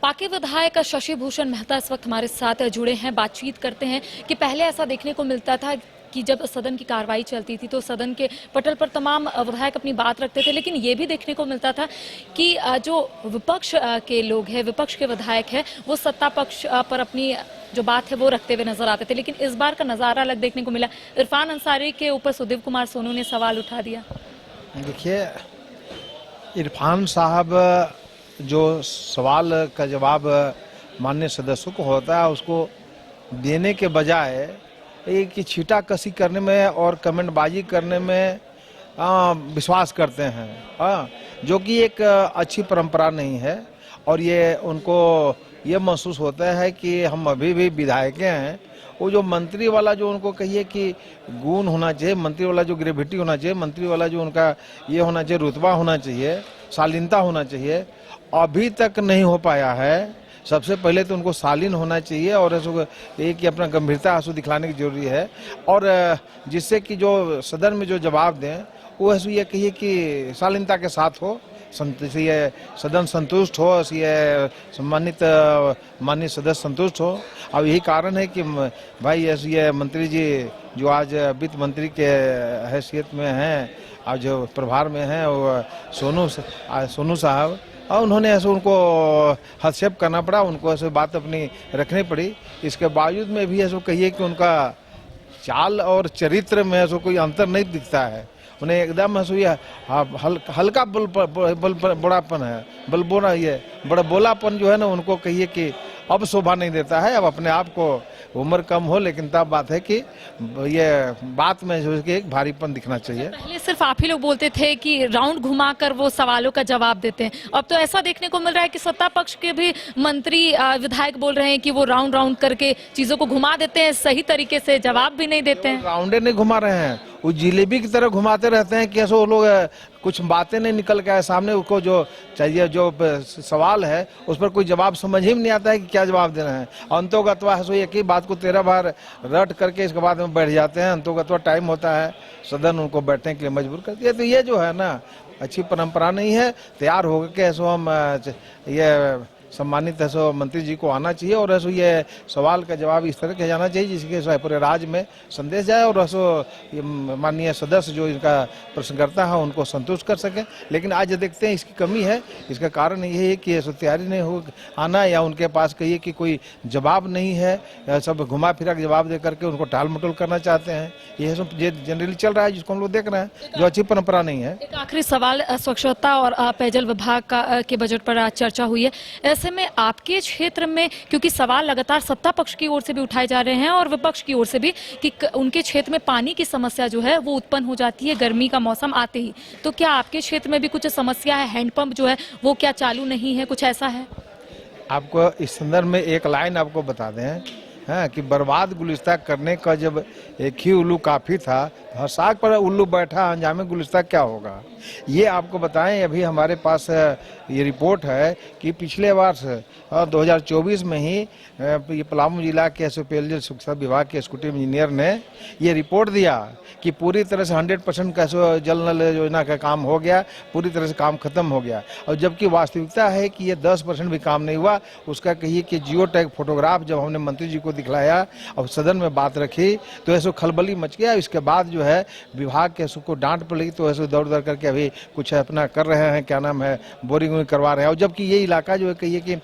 पाके विधायक शशि भूषण मेहता इस वक्त हमारे साथ जुड़े हैं। बातचीत करते हैं कि पहले ऐसा देखने को मिलता था कि जब सदन की कार्रवाई चलती थी तो सदन के पटल पर तमाम विधायक अपनी बात रखते थे, लेकिन ये भी देखने को मिलता था कि जो विपक्ष के लोग हैं, विपक्ष के विधायक हैं, वो सत्ता पक्ष पर अपनी जो बात है वो रखते हुए नजर आते थे। लेकिन इस बार का नज़ारा अलग देखने को मिला। इरफान अंसारी के ऊपर सुदेव कुमार सोनू ने सवाल उठा दिया। देखिए, इरफान साहब जो सवाल का जवाब माननीय सदस्यों को होता है उसको देने के बजाय एक छीटा कसी करने में और कमेंटबाजी करने में विश्वास करते हैं, जो कि एक अच्छी परंपरा नहीं है। और ये उनको ये महसूस होता है कि हम अभी भी विधायक हैं। वो जो मंत्री वाला जो उनको कहिए कि गुण होना चाहिए, मंत्री वाला जो ग्रेविटी होना चाहिए, मंत्री वाला जो उनका ये होना चाहिए, रुतबा होना चाहिए, शालीनता होना चाहिए, अभी तक नहीं हो पाया है। सबसे पहले तो उनको शालीन होना चाहिए और एक कि अपना गंभीरता आंसू दिखलाने की जरूरी है, और जिससे कि जो सदन में जो जवाब दें वो ये कहिए कि शालीनता के साथ हो, ये सदन संतुष्ट हो, ये सम्मानित माननीय सदस्य संतुष्ट हो। अब यही कारण है कि भाई ये मंत्री जी जो आज वित्त मंत्री के हैसियत में हैं और जो प्रभार में हैं वो सोनू साहब, और उन्होंने ऐसे उनको हस्तक्षेप करना पड़ा, उनको ऐसे बात अपनी रखनी पड़ी। इसके बावजूद में भी ऐसा कहिए कि उनका चाल और चरित्र में ऐसा कोई अंतर नहीं दिखता है। उन्हें एकदम हल्का बड़ापन है, बलबोना, ये बड़ा बोलापन जो है ना, उनको कहिए कि अब शोभा नहीं देता है। अब अपने आप को उम्र कम हो, लेकिन तब बात है कि ये बात में जो एक भारीपन दिखना चाहिए। पहले सिर्फ आप ही लोग बोलते थे कि राउंड घुमाकर वो सवालों का जवाब देते हैं, अब तो ऐसा देखने को मिल रहा है कि सत्ता पक्ष के भी मंत्री विधायक बोल रहे हैं कि वो राउंड राउंड करके चीजों को घुमा देते हैं, सही तरीके से जवाब भी नहीं देते हैं। राउंडे नहीं घुमा रहे हैं, वो जिलेबी की तरह घुमाते रहते हैं कि ऐसे वो लोग कुछ बातें नहीं निकल के आए सामने। उसको जो चाहिए, जो सवाल है उस पर कोई जवाब समझ ही नहीं आता है कि क्या जवाब देना है। अंतोगत्वा है सो एक ही बात को 13 बार रट करके इसके बाद में बैठ जाते हैं। अंतोगत्वा टाइम होता है, सदन उनको बैठने के लिए मजबूर करती है। तो ये जो है ना, अच्छी परंपरा नहीं है। तैयार होकर के ऐसो हम ये सम्मानित ऐसो मंत्री जी को आना चाहिए और ऐसो ये सवाल का जवाब इस तरह किया जाना चाहिए जिसके पूरे राज्य में संदेश जाए और ऐसो माननीय सदस्य जो इनका प्रश्नकर्ता है उनको संतुष्ट कर सके। लेकिन आज देखते हैं इसकी कमी है। इसका कारण ये है कि ऐसो तैयारी नहीं हो आना, या उनके पास कहिए कि कोई जवाब नहीं है, या सब घुमा फिरा के जवाब दे करके उनको टाल मटोल करना चाहते हैं। ये सब जनरली चल रहा है जिसको हम लोग देख रहे हैं, जो अच्छी परंपरा नहीं है। एक आखिरी सवाल, स्वच्छता और पेयजल विभाग के बजट पर आज चर्चा हुई है। ऐसे में आपके क्षेत्र में, क्योंकि सवाल लगातार सत्ता पक्ष की ओर से भी उठाए जा रहे हैं और विपक्ष की ओर से भी, कि उनके क्षेत्र में पानी की समस्या जो है वो उत्पन्न हो जाती है गर्मी का मौसम आते ही, तो क्या आपके क्षेत्र में भी कुछ समस्या है? हैंडपंप जो है वो क्या चालू नहीं है, कुछ ऐसा है? आपको इस संदर्भ में एक लाइन आपको बता दें, हाँ, कि बर्बाद गुलिस्ता करने का जब एक ही उल्लू काफ़ी था, हर साग पर उल्लू बैठा, अंजामे गुलिस्ता क्या होगा। ये आपको बताएं, अभी हमारे पास ये रिपोर्ट है कि पिछले वर्ष 2024 में ही ये पलामू जिला के पेयजल सुरक्षा विभाग के एग्जीक्यूटिव इंजीनियर ने ये रिपोर्ट दिया कि पूरी तरह से 100% कैसे जल नल योजना का काम हो गया, पूरी तरह से काम खत्म हो गया। और जबकि वास्तविकता है कि ये 10% भी काम नहीं हुआ। उसका कहिए कि जियो टैग फोटोग्राफ जब हमने मंत्री जी को दिखलाया और सदन में बात रखी तो ऐसे खलबली मच गया। इसके बाद जो है विभाग के को डांट पड़ी, तो ऐसे दौड़ दौड़ करके अभी कुछ अपना कर रहे हैं, क्या नाम है, बोरिंग करवा रहे हैं। और जबकि ये इलाका जो है कहिए कि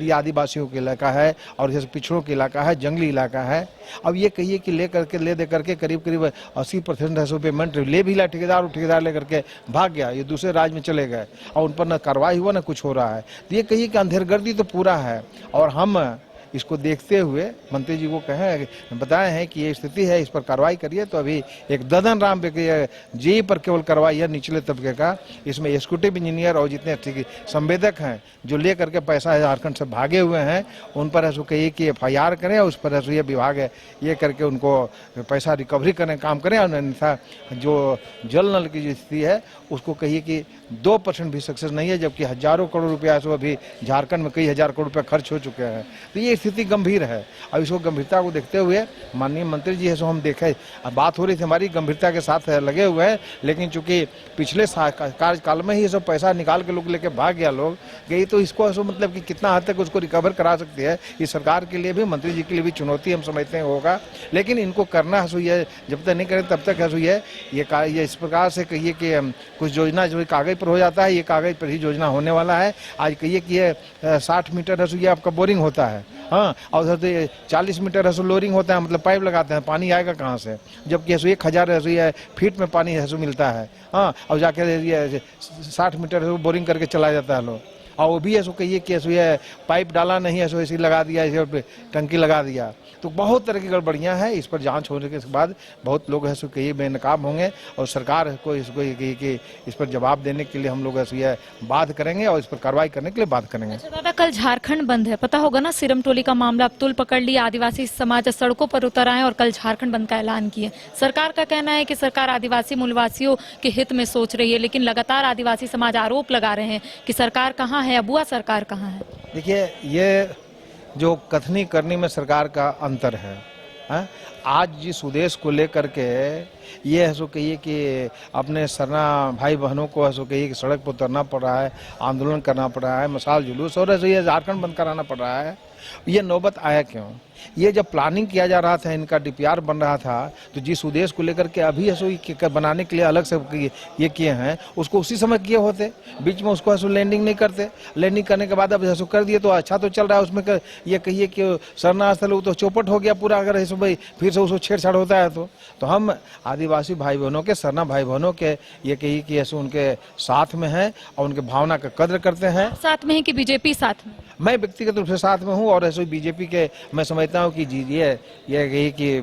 आदिवासियों का इलाका है और जैसे पिछड़ों का इलाका है, जंगली इलाका है। अब ये कहिए कि ले दे करके करीब 80% ऐसे पेमेंट ले भी ला ठेकेदार लेकर के भाग गया, ये दूसरे राज्य में चले गए और उन पर न कार्रवाई हुआ न कुछ हो रहा है। तो ये कहिए कि अंधेरगर्दी तो पूरा है। और हम इसको देखते हुए मंत्री जी को बताए हैं कि ये स्थिति है, इस पर कार्रवाई करिए। तो अभी एक ददन राम जी पर केवल कार्रवाई है निचले तबके का। इसमें एग्जीक्यूटिव इंजीनियर और जितने संवेदक हैं जो ले करके पैसा झारखंड से भागे हुए हैं उन पर ऐसा कहिए कि FIR करें और उस पर ऐसा ये विभाग है ये करके उनको पैसा रिकवरी करने काम करें। और अन्यथा जो जल नल की जो स्थिति है उसको कहिए कि 2% भी सक्सेस नहीं है, जबकि हजारों करोड़ रुपया अभी झारखंड में कई हजार करोड़ रुपया खर्च हो चुके हैं। तो ये स्थिति गंभीर है। अब इसको गंभीरता को देखते हुए माननीय मंत्री जी है सो हम देखें, अब बात हो रही थी हमारी गंभीरता के साथ लगे हुए हैं, लेकिन चूंकि पिछले कार्यकाल में ही ये सब पैसा निकाल के लोग लेके भाग गया लोग गई, तो इसको ऐसा मतलब कि कितना हद तक उसको रिकवर करा सकती है, इस सरकार के लिए भी मंत्री जी के लिए भी चुनौती हम समझते हैं होगा। लेकिन इनको करना है जब तक नहीं करें तब तक है ये इस प्रकार से कहिए कि कुछ योजना जो कागज पर हो जाता है, ये कागज पर ही योजना होने वाला है। आज कहिए कि ये 60 मीटर है ये आपका बोरिंग होता है, हाँ, और उधर तो 40 मीटर है लोरिंग होता है, मतलब पाइप लगाते हैं, पानी आएगा कहाँ से, जबकि 1000 फीट में पानी मिलता है, हाँ, और जाके ये 60 मीटर बोरिंग करके चला जाता है लोग, और वो भी ऐसा कहिए कि ये पाइप डाला नहीं है, ऐसे लगा दिया, ऐसे टंकी लगा दिया, तो बहुत तरह की गड़बड़ियाँ हैं। इस पर जांच होने के बाद बहुत लोग ऐसे कहिए बेनकाब होंगे और सरकार को इसको कि इस पर जवाब देने के लिए हम लोग ऐसे बात करेंगे और इस पर कार्रवाई करने के लिए बात करेंगे। अच्छा दादा, कल झारखंड बंद है, पता होगा ना, सिरमटोली का मामला अब तुल पकड़ लिया, आदिवासी समाज सड़कों पर उतर आए और कल झारखंड बंद का ऐलान किए। सरकार का कहना है कि सरकार आदिवासी मूलवासियों के हित में सोच रही है, लेकिन लगातार आदिवासी समाज आरोप लगा रहे हैं कि सरकार कहाँ है, अबुआ सरकार कहाँ है। देखिए, ये जो कथनी करनी में सरकार का अंतर है, हाँ? आज जिस उद्देश्य को लेकर के ये ऐसो कहिए कि अपने सरना भाई बहनों को ऐसो कहिए कि सड़क पर उतरना पड़ रहा है, आंदोलन करना पड़ रहा है, मसाल जुलूस, और ऐसे ये झारखंड बंद कराना पड़ रहा है, ये नौबत आया क्यों? ये जब प्लानिंग किया जा रहा था, इनका डीपीआर बन रहा था, तो जिस उद्देश्य को लेकर के अभी ऐसो बनाने के लिए अलग से ये किए हैं, उसको उसी समय किए होते, बीच में उसको ऐसो लैंडिंग नहीं करते। लैंडिंग करने के बाद अब ऐसो कर दिए तो अच्छा तो चल रहा है, उसमें ये कहिए कि सरना स्थल तो चौपट हो गया पूरा, अगर ऐसे भाई फिर से उसको छेड़छाड़ होता है तो हम आदिवासी भाई बहनों के, सरना भाई बहनों के ये कहिए कि ऐसे उनके साथ में हैं और उनके भावना का कद्र करते हैं। साथ में है कि बीजेपी साथ में? मैं व्यक्तिगत रूप से साथ में हूँ और ऐसे बीजेपी के मैं समझता हूँ कि ये कि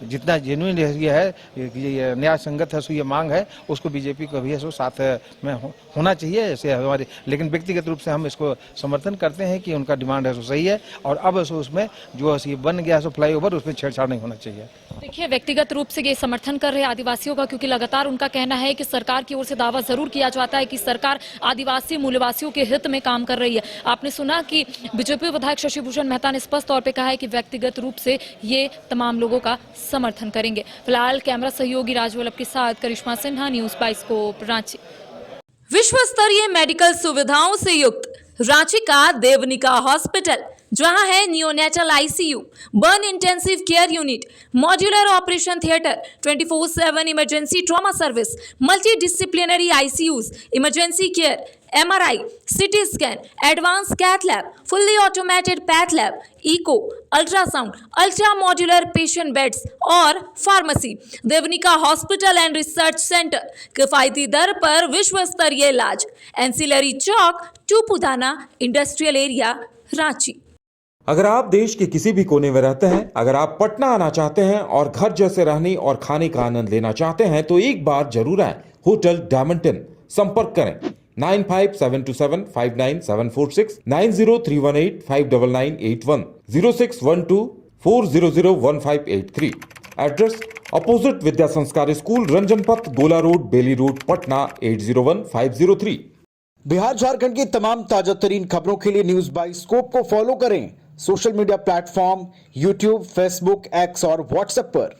जितना जेन्युइन ये है, ये न्याय संगत है, सो ये मांग है, उसको बीजेपी को भी है साथ में होना चाहिए ऐसे हमारे, लेकिन व्यक्तिगत रूप से हम इसको समर्थन करते हैं कि उनका डिमांड है सो सही है, और अब उसमें जो बन गया सो फ्लाईओवर, उसमें छेड़छाड़ नहीं होना चाहिए। देखिए, व्यक्तिगत रूप से ये समर्थन कर रहे आदिवासियों का, क्योंकि लगातार उनका कहना है कि सरकार की ओर से दावा जरूर किया जाता है कि सरकार आदिवासी मूलवासियों के हित में काम कर रही है। आपने सुना कि बीजेपी विधायक शशि भूषण मेहता ने स्पष्ट तौर पे कहा है कि व्यक्तिगत रूप से ये तमाम लोगों का समर्थन करेंगे। फिलहाल कैमरा सहयोगी राजवल्लभ के साथ करिश्मा सिन्हा, न्यूज बाइस्कोप, रांची। विश्व स्तरीय मेडिकल सुविधाओं से युक्त रांची का देवनिका हॉस्पिटल, जहां है neonatal ICU, burn intensive care unit, modular operation theatre, 24/7 emergency trauma service, multi disciplinary ICUs, emergency care, MRI, CT scan, advance cath lab, fully automated path lab, echo, ultrasound, ultra modular patient beds और pharmacy. Devnika hospital and research centre, किफायती दर पर विश्व स्तरीय इलाज, ancillary Chowk, Tupudana industrial area, Ranchi. अगर आप देश के किसी भी कोने में रहते हैं, अगर आप पटना आना चाहते हैं और घर जैसे रहने और खाने का आनंद लेना चाहते हैं, तो एक बार जरूर आए होटल डायमंटन। संपर्क करें 9572759746, 9031859981, 0612400153। एड्रेस अपोजिट विद्या संस्कार स्कूल, रंजन पथ, गोला रोड, बेली रोड, पटना 801503। बिहार झारखंड की तमाम ताजा तरीन खबरों के लिए न्यूज बाइस्कोप को फॉलो करें social media platform YouTube, Facebook, x और व्हाट्सएप पर।